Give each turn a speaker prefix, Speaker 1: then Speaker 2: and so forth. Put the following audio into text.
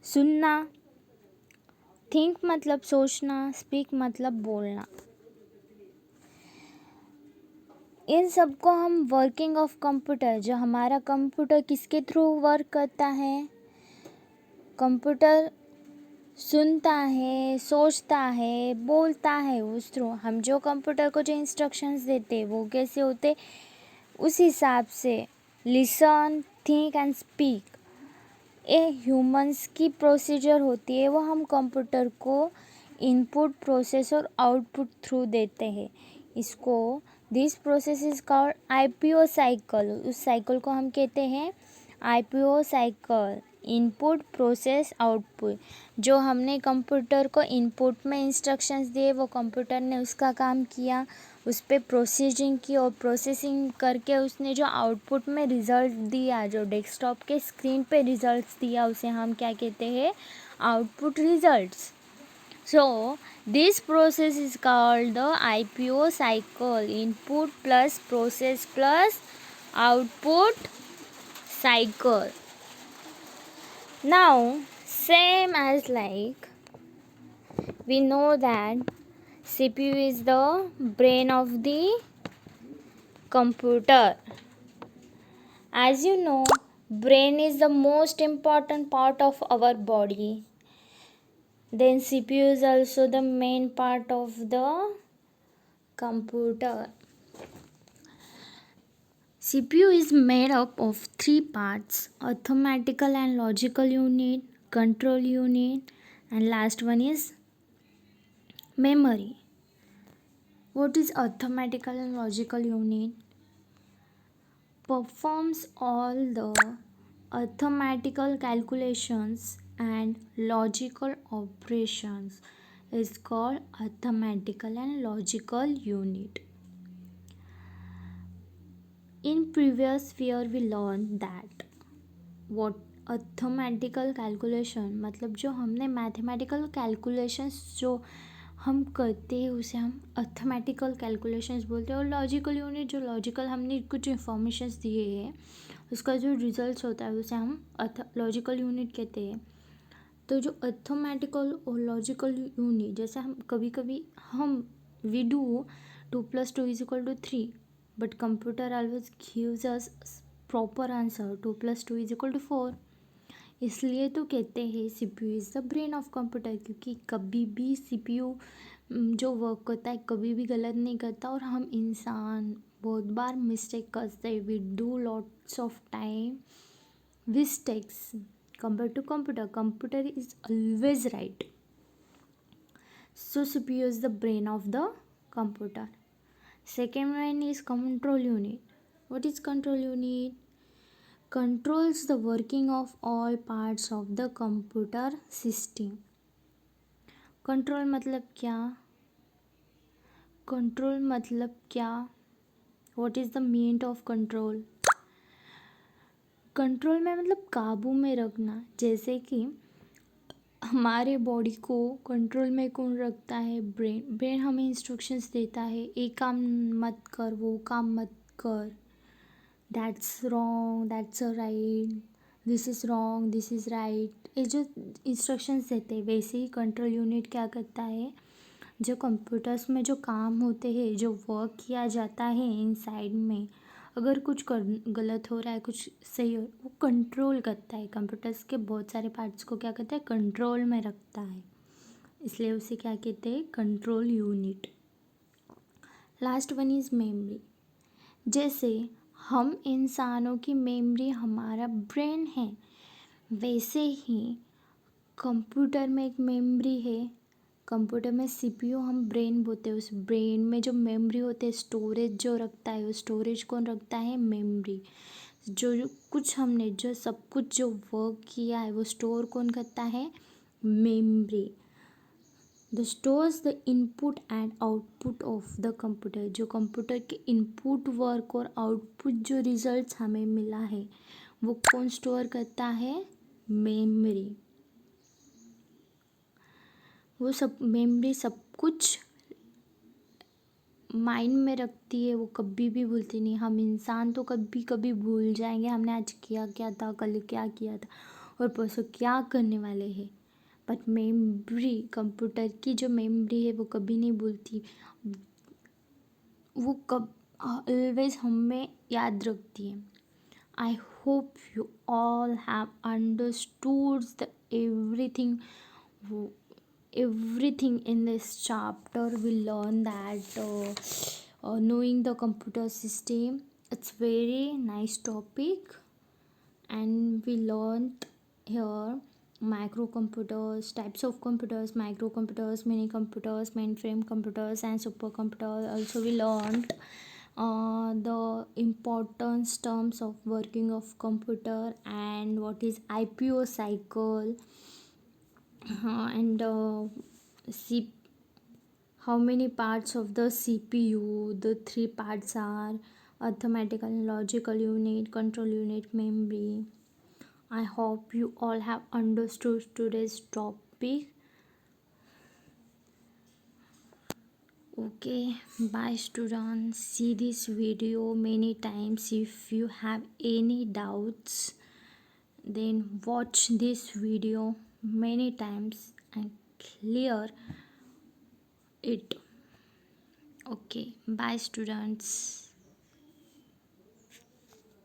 Speaker 1: सुनना, थिंक मतलब सोचना, स्पीक मतलब बोलना। इन सब को हम वर्किंग ऑफ कंप्यूटर, जो हमारा कंप्यूटर किसके थ्रू वर्क करता है, कंप्यूटर सुनता है, सोचता है, बोलता है, उस थ्रू हम जो कंप्यूटर को जो इंस्ट्रक्शंस देते वो कैसे होते, उस हिसाब से लिसन, थिंक एंड स्पीक ये ह्यूमंस की प्रोसीजर होती है। वो हम कंप्यूटर को इनपुट, प्रोसेस और आउटपुट थ्रू देते हैं। इसको this process is called IPO cycle. उस साइकिल को हम कहते हैं IPO cycle, input, process, output. जो हमने कंप्यूटर को इनपुट में इंस्ट्रक्शंस दिए, वो कंप्यूटर ने उसका काम किया, उस पर प्रोसीजिंग की और प्रोसेसिंग करके उसने जो आउटपुट में रिज़ल्ट दिया, जो डेस्कटॉप के स्क्रीन पे रिज़ल्ट्स दिया, उसे हम क्या कहते हैं, output results. So this process is called the IPO cycle, input plus process plus output cycle. Now same as like we know that CPU is the brain of the computer. As you know, brain is the most important part of our body. Then CPU is also the main part of the computer. CPU is made up of three parts: arithmetical and logical unit, control unit, and last one is memory. What is arithmetical and logical unit? Performs all the arithmetical calculations and logical operations is called arithmetical and logical unit. In previous year we learned that what arithmetical calculation मतलब जो हमने mathematical calculations जो हम करते हैं उसे हम arithmetical calculations बोलते हैं। और लॉजिकल यूनिट, जो लॉजिकल हमने कुछ इंफॉर्मेशंस दिए हैं उसका जो रिजल्ट्स होता है उसे हम लॉजिकल यूनिट कहते हैं। तो जो अर्थमेटिकल और लॉजिकल यूनिट, जैसे हम कभी कभी हम we do 2+2 = 3, but computer always gives us proper answer 2+2 = 4। इसलिए तो कहते हैं CPU is the brain of computer, क्योंकि कभी भी CPU जो वर्क करता है कभी भी गलत नहीं करता। और हम इंसान बहुत बार मिस्टेक करते हैं, we do lots of time mistakes compare to computer. Computer is always right. So CPU is the brain of the computer. Second one is control unit. What is control unit? Controls the working of all parts of the computer system. Control मतलब क्या? Control मतलब क्या? What is the meaning of control? Control में मतलब काबू में रखना। जैसे कि हमारे बॉडी को कंट्रोल में कौन रखता है? ब्रेन। ब्रेन हमें इंस्ट्रक्शंस देता है, एक काम मत कर, वो काम मत कर, that's wrong, that's right, this is wrong, this is right. ये जो इंस्ट्रक्शंस देते हैं, वैसे ही कंट्रोल यूनिट क्या करता है, जो कंप्यूटर्स में जो काम होते हैं, जो वर्क किया जाता है इनसाइड में, अगर कुछ गलत हो रहा है, कुछ सही हो, वो कंट्रोल करता है। कंप्यूटर्स के बहुत सारे पार्ट्स को क्या करता है, कंट्रोल में रखता है, इसलिए उसे क्या कहते हैं, control unit. Last one is memory. जैसे हम इंसानों की मेमोरी हमारा ब्रेन है, वैसे ही कंप्यूटर में एक मेमोरी है। कंप्यूटर में CPU हम ब्रेन बोलते हैं। उस ब्रेन में जो मेमोरी होते हैं, स्टोरेज जो रखता है, वो स्टोरेज कौन रखता है, मेमोरी। जो कुछ हमने जो सब कुछ जो वर्क किया है वो स्टोर कौन करता है, memory. The stores the input and output of the computer. जो कंप्यूटर के इनपुट वर्क और आउटपुट जो रिजल्ट्स हमें मिला है वो कौन स्टोर करता है, मेमोरी। वो सब मेमोरी सब कुछ माइंड में रखती है, वो कभी भी भूलती नहीं। हम इंसान तो कभी कभी भूल जाएंगे, हमने आज किया क्या था, कल क्या किया था। पर्पस हो, क्या करने वाले हैं। बट मेमोरी, कंप्यूटर की जो मेमोरी है वो कभी नहीं भूलती, वो कब ऑलवेज हमें याद रखती है। I hope you all have understood the everything, everything in this chapter. We learn that knowing the computer system, it's very nice topic. And we learned here microcomputers, types of computers, microcomputers, mini computers, mainframe computers, and supercomputers. Also we learned the importance terms of working of computer and what is IPO cycle, and C how many parts of the CPU. The three parts are arithmetical and logical unit, control unit, memory. I hope you all have understood today's topic. Okay, bye students. See this video many times. If you have any doubts, then watch this video many times and clear it. Okay, bye students.